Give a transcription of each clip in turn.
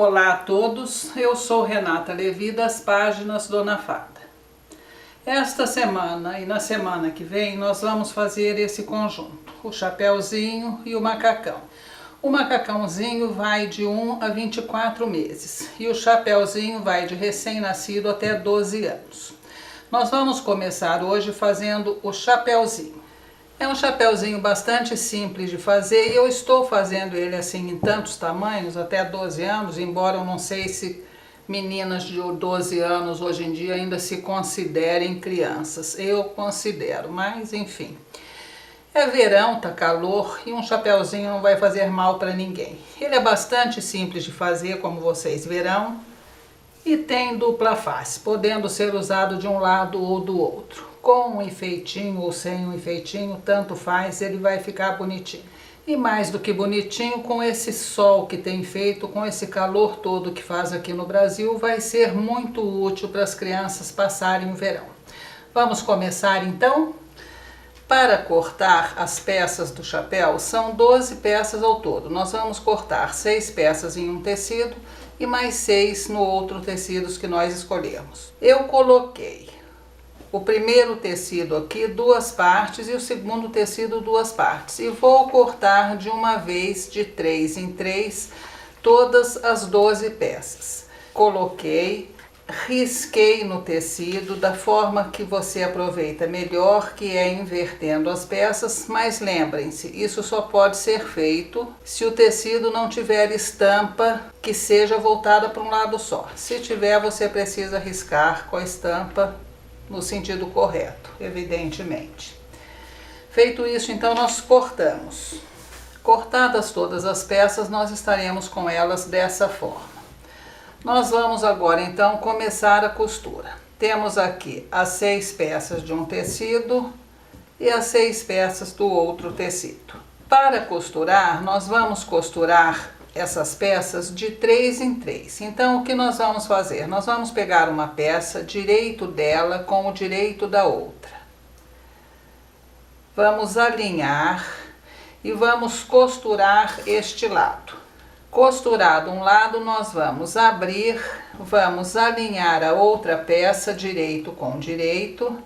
Olá a todos, eu sou Renata Levi das páginas Dona Fada. Esta semana e na semana que vem nós vamos fazer esse conjunto, o chapéuzinho e o macacão. O macacãozinho vai de 1 a 24 meses e o chapéuzinho vai de recém-nascido até 12 anos. Nós vamos começar hoje fazendo o chapéuzinho. É um chapéuzinho bastante simples de fazer e eu estou fazendo ele assim em tantos tamanhos, até 12 anos, embora eu não sei se meninas de 12 anos hoje em dia ainda se considerem crianças. Eu considero, mas enfim. É verão, tá calor e um chapéuzinho não vai fazer mal para ninguém. Ele é bastante simples de fazer, como vocês verão, e tem dupla face, podendo ser usado de um lado ou do outro. Com um enfeitinho ou sem um enfeitinho, tanto faz, ele vai ficar bonitinho. E mais do que bonitinho, com esse sol que tem feito, com esse calor todo que faz aqui no Brasil, vai ser muito útil para as crianças passarem o verão. Vamos começar então? Para cortar as peças do chapéu, são 12 peças ao todo. Nós vamos cortar 6 peças em um tecido e mais 6 no outro tecido que nós escolhemos. Eu coloquei o primeiro tecido aqui, 2 partes, e o segundo tecido, 2 partes. E vou cortar de uma vez, de 3 em 3, todas as 12 peças. Coloquei, risquei no tecido da forma que você aproveita melhor, que é invertendo as peças, mas lembrem-se, isso só pode ser feito se o tecido não tiver estampa que seja voltada para um lado só. Se tiver, você precisa riscar com a estampa no sentido correto, evidentemente. Feito isso, então nós cortamos. Cortadas todas as peças, nós estaremos com elas dessa forma. Nós vamos agora então começar a costura. Temos aqui as 6 peças de um tecido e as 6 peças do outro tecido. Para costurar, nós vamos costurar essas peças de 3 em 3. Então, o que nós vamos fazer? Nós vamos pegar uma peça, direito dela com o direito da outra. Vamos alinhar e vamos costurar este lado. Costurado um lado, nós vamos abrir, vamos alinhar a outra peça, direito com direito,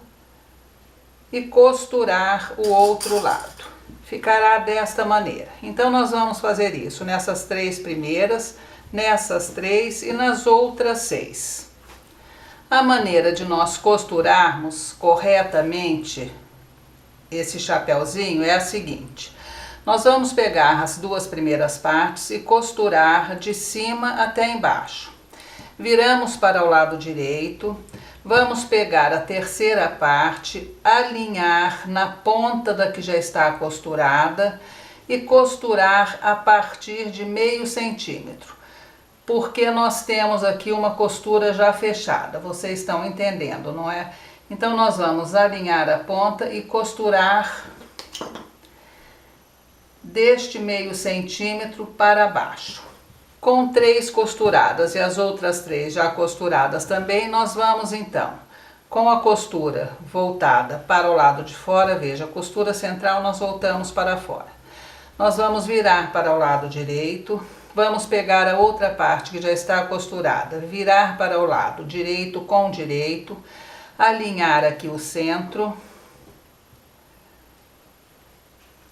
e costurar o outro lado. Ficará desta maneira. Então, nós vamos fazer isso nessas 3 primeiras, nessas 3 e nas outras 6. A maneira de nós costurarmos corretamente esse chapéuzinho é a seguinte. Nós vamos pegar as 2 primeiras partes e costurar de cima até embaixo. Viramos para o lado direito. Vamos pegar a terceira parte, alinhar na ponta da que já está costurada e costurar a partir de meio centímetro, porque nós temos aqui uma costura já fechada, vocês estão entendendo, não é? Então, nós vamos alinhar a ponta e costurar deste meio centímetro para baixo. Com 3 costuradas e as outras 3 já costuradas também, nós vamos então, com a costura voltada para o lado de fora, veja, a costura central nós voltamos para fora. Nós vamos virar para o lado direito, vamos pegar a outra parte que já está costurada, virar para o lado direito com direito, alinhar aqui o centro,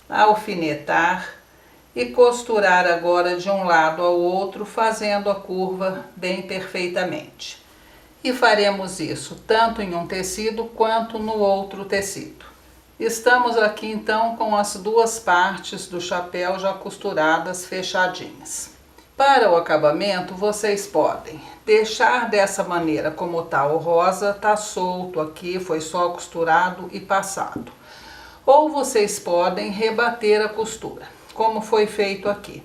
alfinetar, e costurar agora de um lado ao outro, fazendo a curva bem perfeitamente. E faremos isso tanto em um tecido quanto no outro tecido. Estamos aqui então com as 2 partes do chapéu já costuradas, fechadinhas. Para o acabamento, vocês podem deixar dessa maneira como tá o rosa, tá solto aqui, foi só costurado e passado. Ou vocês podem rebater a costura, como foi feito aqui.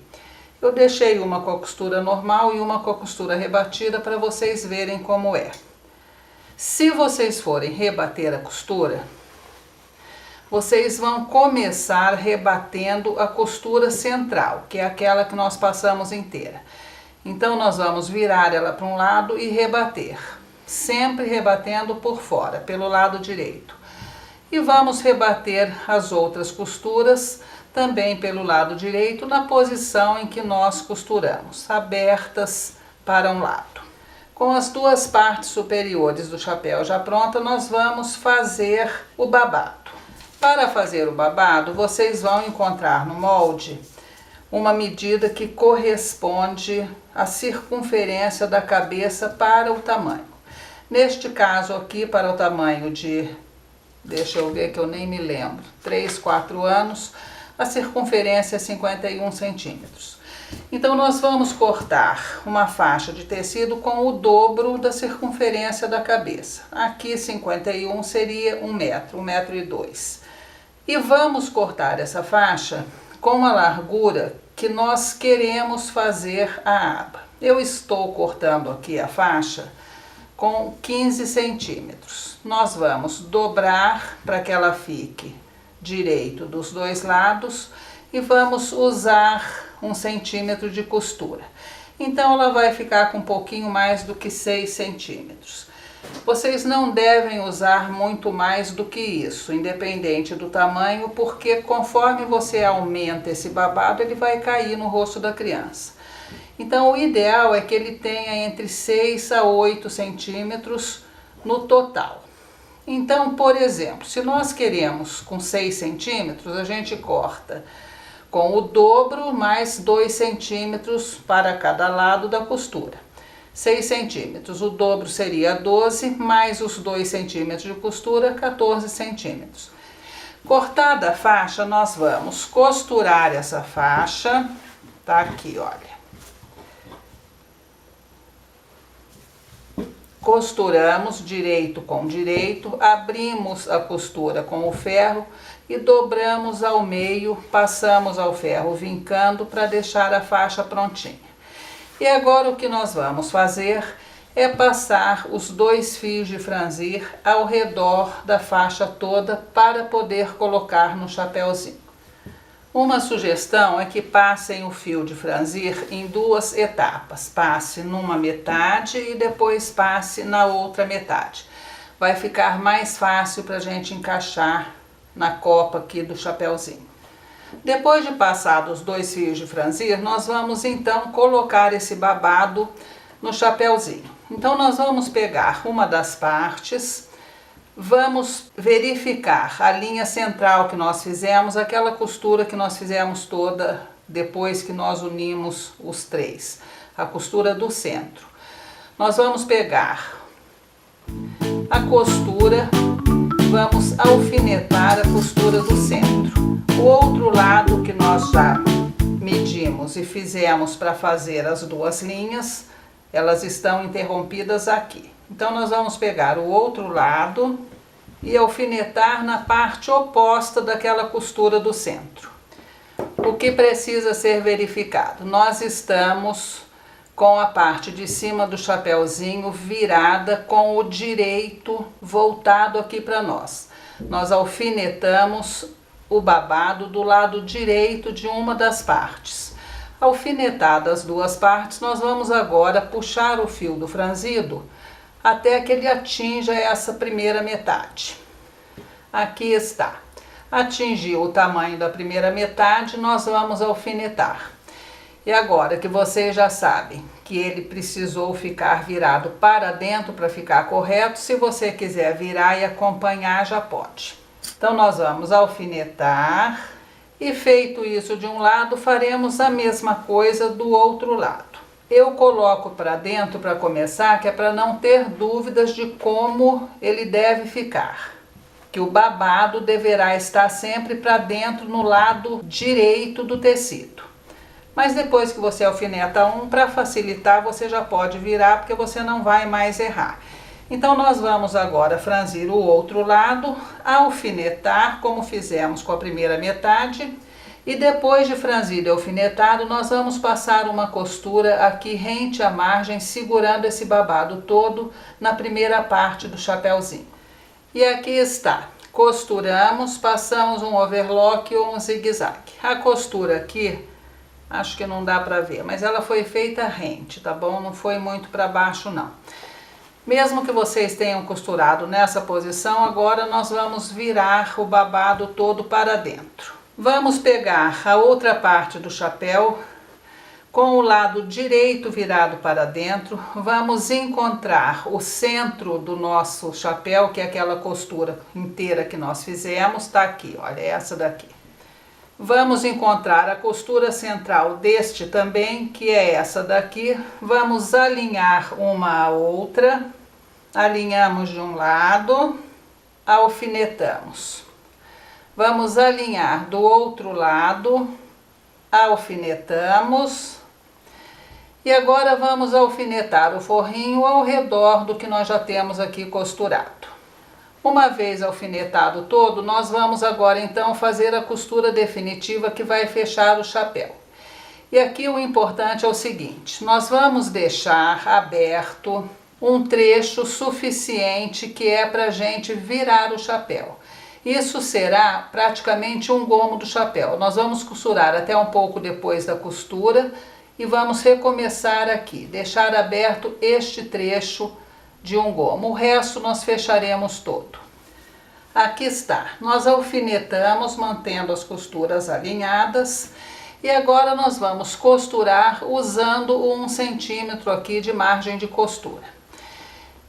Eu deixei uma com a costura normal e uma com a costura rebatida para vocês verem como é. Se vocês forem rebater a costura, vocês vão começar rebatendo a costura central, que é aquela que nós passamos inteira. Então, nós vamos virar ela para um lado e rebater, sempre rebatendo por fora, pelo lado direito. E vamos rebater as outras costuras também pelo lado direito, na posição em que nós costuramos, abertas para um lado. Com as duas partes superiores do chapéu já pronta, nós vamos fazer o babado. Para fazer o babado, vocês vão encontrar no molde uma medida que corresponde à circunferência da cabeça para o tamanho. Neste caso aqui, para o tamanho de, deixa eu ver que eu nem me lembro, 3, 4 anos, a circunferência é 51 centímetros. Então nós vamos cortar uma faixa de tecido com o dobro da circunferência da cabeça. Aqui 51 seria 1 metro, 1,2 m. E vamos cortar essa faixa com a largura que nós queremos fazer a aba. Eu estou cortando aqui a faixa com 15 centímetros. Nós vamos dobrar para que ela fique direito dos dois lados e vamos usar 1 centímetro de costura. Então ela vai ficar com um pouquinho mais do que 6 centímetros. Vocês não devem usar muito mais do que isso, independente do tamanho, porque conforme você aumenta esse babado, ele vai cair no rosto da criança. Então o ideal é que ele tenha entre 6 a 8 centímetros no total. Então, por exemplo, se nós queremos com 6 centímetros, a gente corta com o dobro mais 2 centímetros para cada lado da costura. 6 centímetros, o dobro seria 12, mais os 2 centímetros de costura, 14 centímetros. Cortada a faixa, nós vamos costurar essa faixa, tá aqui, olha. Costuramos direito com direito, abrimos a costura com o ferro e dobramos ao meio, passamos ao ferro vincando para deixar a faixa prontinha. E agora o que nós vamos fazer é passar os 2 fios de franzir ao redor da faixa toda para poder colocar no chapéuzinho. Uma sugestão é que passem o fio de franzir em 2 etapas. Passe numa metade e depois passe na outra metade. Vai ficar mais fácil para a gente encaixar na copa aqui do chapéuzinho. Depois de passados os 2 fios de franzir, nós vamos então colocar esse babado no chapéuzinho. Então nós vamos pegar uma das partes, vamos verificar a linha central que nós fizemos, aquela costura que nós fizemos toda depois que nós unimos os 3, a costura do centro. Nós vamos pegar a costura, vamos alfinetar a costura do centro. O outro lado que nós já medimos e fizemos para fazer as 2 linhas, elas estão interrompidas aqui. Então nós vamos pegar o outro lado e alfinetar na parte oposta daquela costura do centro. O que precisa ser verificado? Nós estamos com a parte de cima do chapéuzinho virada com o direito voltado aqui para nós. Nós alfinetamos o babado do lado direito de uma das partes. Alfinetadas as 2 partes, nós vamos agora puxar o fio do franzido até que ele atinja essa primeira metade. Aqui está. Atingiu o tamanho da primeira metade, nós vamos alfinetar. E agora que vocês já sabem que ele precisou ficar virado para dentro para ficar correto, se você quiser virar e acompanhar, já pode. Então nós vamos alfinetar e feito isso de um lado, faremos a mesma coisa do outro lado. Eu coloco para dentro para começar, que é para não ter dúvidas de como ele deve ficar. Que o babado deverá estar sempre para dentro no lado direito do tecido. Mas depois que você alfineta um, para facilitar, você já pode virar, porque você não vai mais errar. Então nós vamos agora franzir o outro lado, alfinetar, como fizemos com a primeira metade. E depois de franzido e alfinetado, nós vamos passar uma costura aqui rente à margem, segurando esse babado todo na primeira parte do chapéuzinho. E aqui está. Costuramos, passamos um overlock ou um zigue-zague. A costura aqui, acho que não dá para ver, mas ela foi feita rente, tá bom? Não foi muito para baixo, não. Mesmo que vocês tenham costurado nessa posição, agora nós vamos virar o babado todo para dentro. Vamos pegar a outra parte do chapéu, Com o lado direito virado para dentro, vamos encontrar o centro do nosso chapéu, que é aquela costura inteira que nós fizemos, tá aqui, olha, essa daqui. Vamos encontrar a costura central deste também, que é essa daqui. Vamos alinhar uma a outra, alinhamos de um lado, alfinetamos. Vamos alinhar do outro lado, alfinetamos. E agora vamos alfinetar o forrinho ao redor do que nós já temos aqui costurado. Uma vez alfinetado todo, nós vamos agora então fazer a costura definitiva que vai fechar o chapéu. E aqui o importante é o seguinte, nós vamos deixar aberto um trecho suficiente que é para a gente virar o chapéu. Isso será praticamente um gomo do chapéu. Nós vamos costurar até um pouco depois da costura e vamos recomeçar aqui, deixar aberto este trecho de um gomo. O resto nós fecharemos todo. Aqui está, nós alfinetamos mantendo as costuras alinhadas e agora nós vamos costurar usando 1 centímetro aqui de margem de costura.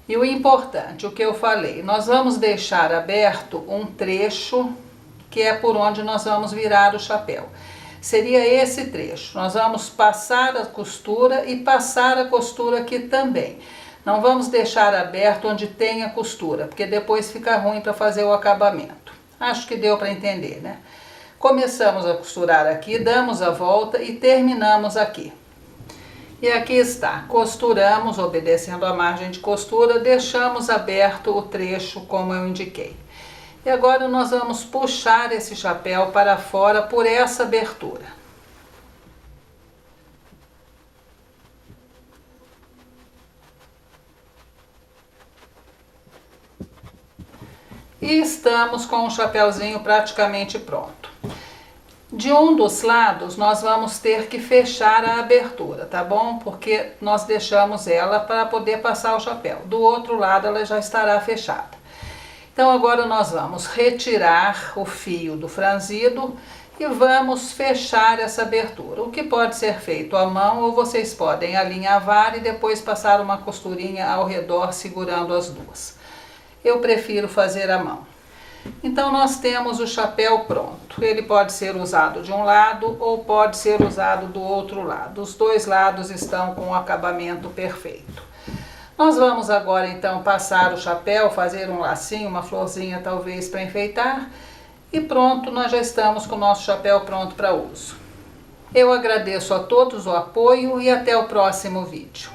E o importante, o que eu falei, nós vamos deixar aberto um trecho que é por onde nós vamos virar o chapéu. Seria esse trecho, nós vamos passar a costura e passar a costura aqui também. Não vamos deixar aberto onde tem a costura, porque depois fica ruim para fazer o acabamento. Acho que deu para entender, né? Começamos a costurar aqui, damos a volta e terminamos aqui. E aqui está, costuramos, obedecendo a margem de costura, deixamos aberto o trecho como eu indiquei. E agora nós vamos puxar esse chapéu para fora por essa abertura. E estamos com o chapéuzinho praticamente pronto. De um dos lados nós vamos ter que fechar a abertura, tá bom? Porque nós deixamos ela para poder passar o chapéu. Do outro lado ela já estará fechada. Então agora nós vamos retirar o fio do franzido e vamos fechar essa abertura. O que pode ser feito à mão ou vocês podem alinhavar e depois passar uma costurinha ao redor segurando as duas. Eu prefiro fazer à mão. Então nós temos o chapéu pronto. Ele pode ser usado de um lado ou pode ser usado do outro lado. Os dois lados estão com o acabamento perfeito. Nós vamos agora então passar o chapéu, fazer um lacinho, uma florzinha talvez para enfeitar. E pronto, nós já estamos com o nosso chapéu pronto para uso. Eu agradeço a todos o apoio e até o próximo vídeo.